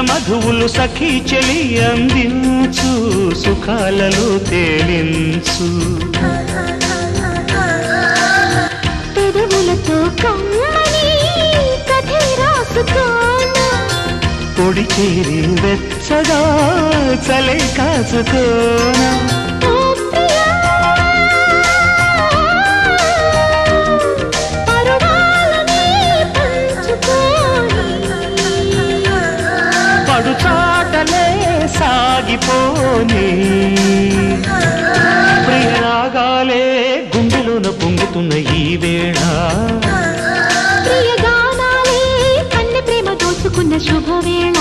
మధువులు సఖీ చెలి అందించు సుఖాలలో తేలించు పెదవులతో కమ్మని కథే రాసుకోనా పొడి చేరి వెచ్చగా చలే కాచుకోనా పడుచాటలే సాగిపోని ప్రియరాగాలే గుండెలోన పొంగుతున్న ఈ వేళ ప్రియగానాలే కన్నె ప్రేమ దోచుకున్న శుభవేళ